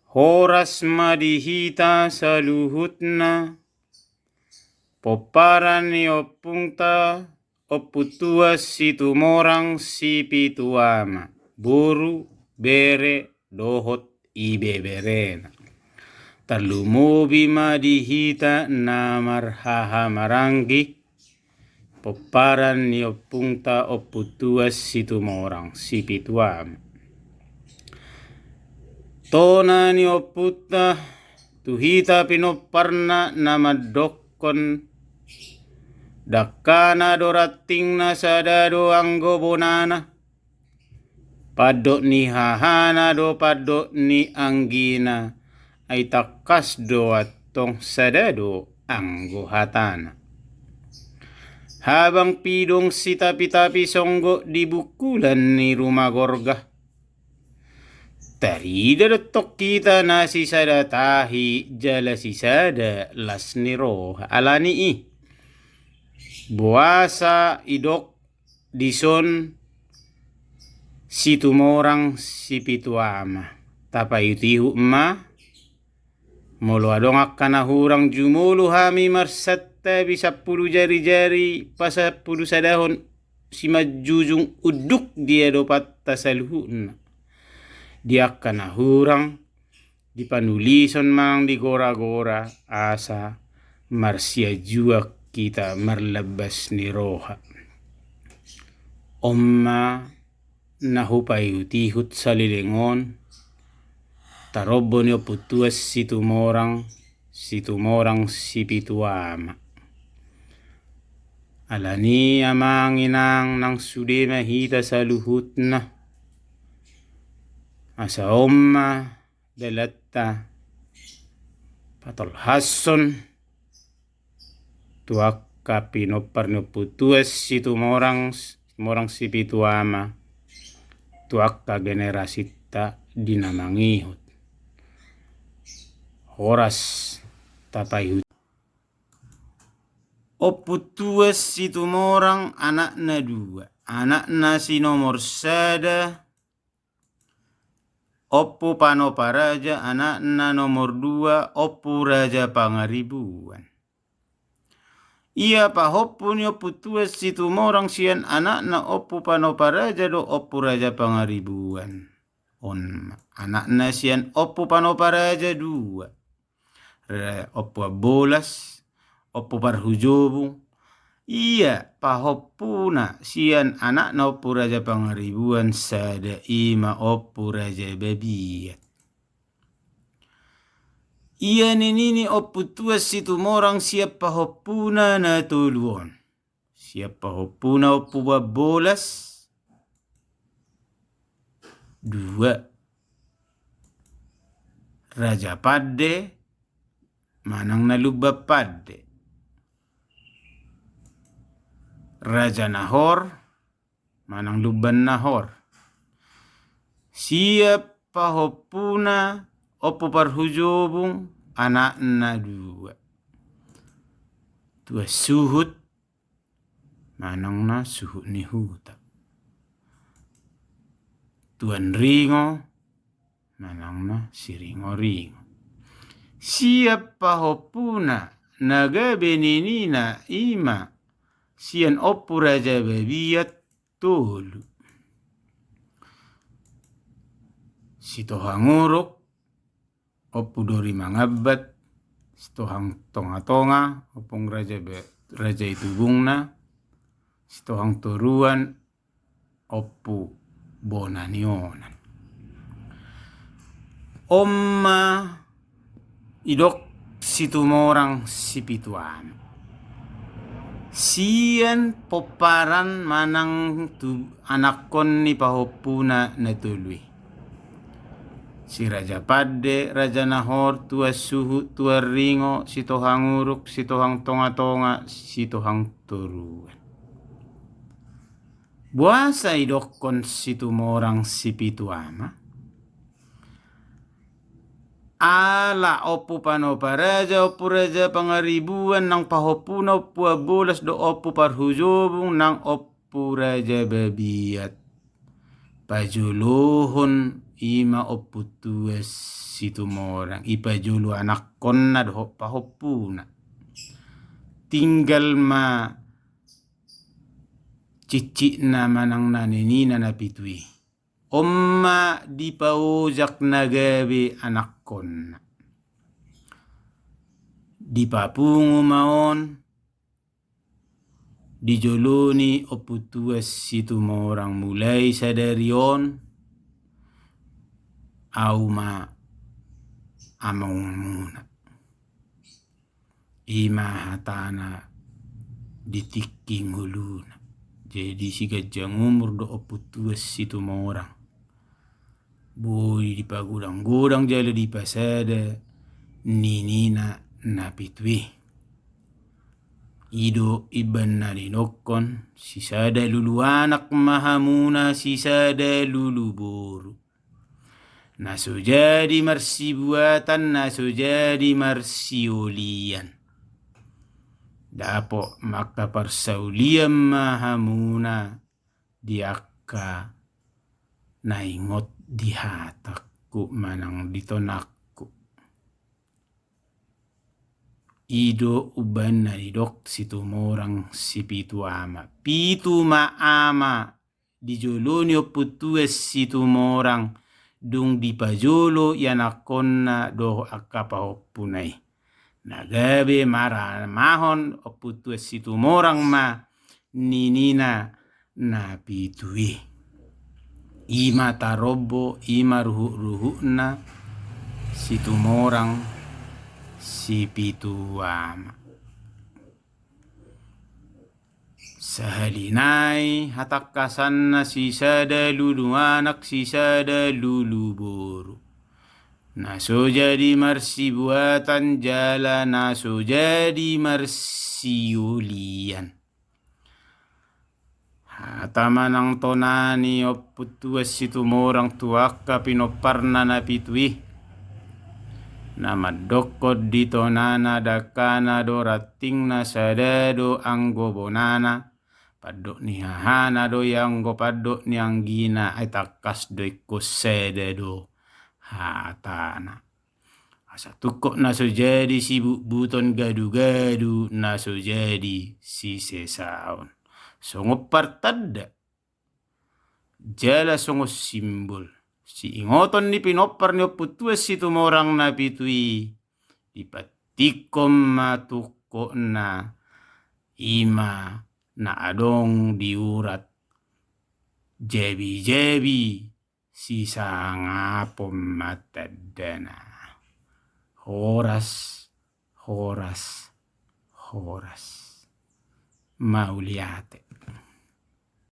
Horas madihita saluhutna, poparan ni opungta, oputua situmorang sipituama, buru bere dohot ibeberena. Talumobi madihita namarhaha maranggi, poparan ni opungta oputua situmorang sipituama. Tona ni oputta tuhita pinoparna namadokkon dakkana dorattingna sadado anggo bonana paddo ni hahana do paddo ni anggina ay takkas do attong sadado anggo hatana. Habang pidong si tapi-tapi songgo di bukulan ni rumah gorga. Tarida dotok kita nasi sada tahi jala sisada las niro alani i. Buasa idok dison situmorang sipituama. Tapa yutihu ma molo adong akkana hurang jumulu hami marsatta bisa pulu jari-jari pasa pulu sadahon si majujung uduk dia dopat tasaluhuna. Dia kana hurang di panulison mang di gora-gora asa marsia jua kita marlabas ni roha. Omma nahupayutihut salilingon tarobo ni oputuas situmorang sipituama. Alani amanginang nang sude mahita saluhutna. Asa omma dalatta patol hason tuakka pinopar putuas situmorang sipituama tuakka generasita dinamangihut. Horas tapayut. Oputuas situmorang anakna dua. Anakna si nomor sada Oppu Panoparaja, anakna nomor 2 Oppu Raja Pangaribuan. Ia pahoppu ni oputua situmorang sian anakna Oppu Panoparaja do Oppu Raja Pangaribuan. On anakna sian Oppu Panoparaja 2. Oppu Abolas, Oppu Parhujobung. Iya pahoppuna sian anakna Oppu Raja Pangaribuan sada ima Oppu Raja Babiat. Iya nini Oppu tua situmorang siap pahoppuna na tuluon. Siap pahoppuna Oppu Babolas 2. Raja Padde manang nalubba Padde. Raja Nahor manang Lubban Nahor. Siap pahoppuna Oppu Parhujobung anakna 2. Tua Suhut manangna Suhut ni Huta. Tuan Ringo manangna si Ringo-Ringo. Siap pahoppuna naga beninina ima sian Oppu Raja Babiat tolu. Sitohanguruk Oppu Dori Mangabat, sitohang tonga-tonga Oppung Raja Itubungna, sitohang toruan Oppu Bonanionan. Omma idok situmorang sipituan. Sian poparan manang anakkon ni pahoppuna natului. Si Raja Padde, Raja Nahor, Tua Suhut, Tua Ringo, sitohang uruk, sitohang tonga-tonga, sitohang turuan. Buasa idokkon situmorang sipituama. Ala Oppu Panoparaja, Oppu Raja Pangaribuan nang pahoppuna Oppu Abolas do Oppu Parhujobung nang Oppu Raja Babiat. Pajulohon ima Oppu tua situmorang ipajulu anak konna doho pahopuna tinggal ma cici na manang naninina na pitui omma di paujak nagabe anak konna di papungu maon dijoloni oputuas situmorang mulai sadarion au ma among muna ima hatana ditikking huluna jadi si gajang umur do oputuas situmorang boy di pagudang-gudang jalo di pasada ninina na pitui ido iban na dinokon sisada lulu anak mahamuna sisada lulu boru naso jadi marsi buatan naso jadi marsi ulian dapo maka parsaulian mahamuna diakka naingot dihatakku manang ditonakku ido uban na didok situmorang si pitu ama dijoloni oputues situmorang dung dipajolo yanakonna do akapahopunai nagabe mara mahon oputues situmorang ma ninina na pitui ima tarobo ima ruhu-ruhuna situmorang si pitu ama sahalinai hatakasanna sisada lulu anak sisada lulu boru naso jadi marsi buatan jala naso jadi marsi ulian hatamanang tonani oputuas situmorang tuaka pinoparna na pitui nama dokod di tonana dakana do rating na sadado anggo bonana padok ni hahana do yanggo padok ni anggina takas do ikos sadado hatana asa tukok na so jadi si buton gadu-gadu na so jadi si sesaon songo partada jala songo simbol si ingoton ni pinopar ni oputues situmorang na pitui dipatikom matuko na ima na adong diurat jebi-jebi si sangapom matadana horas mauliate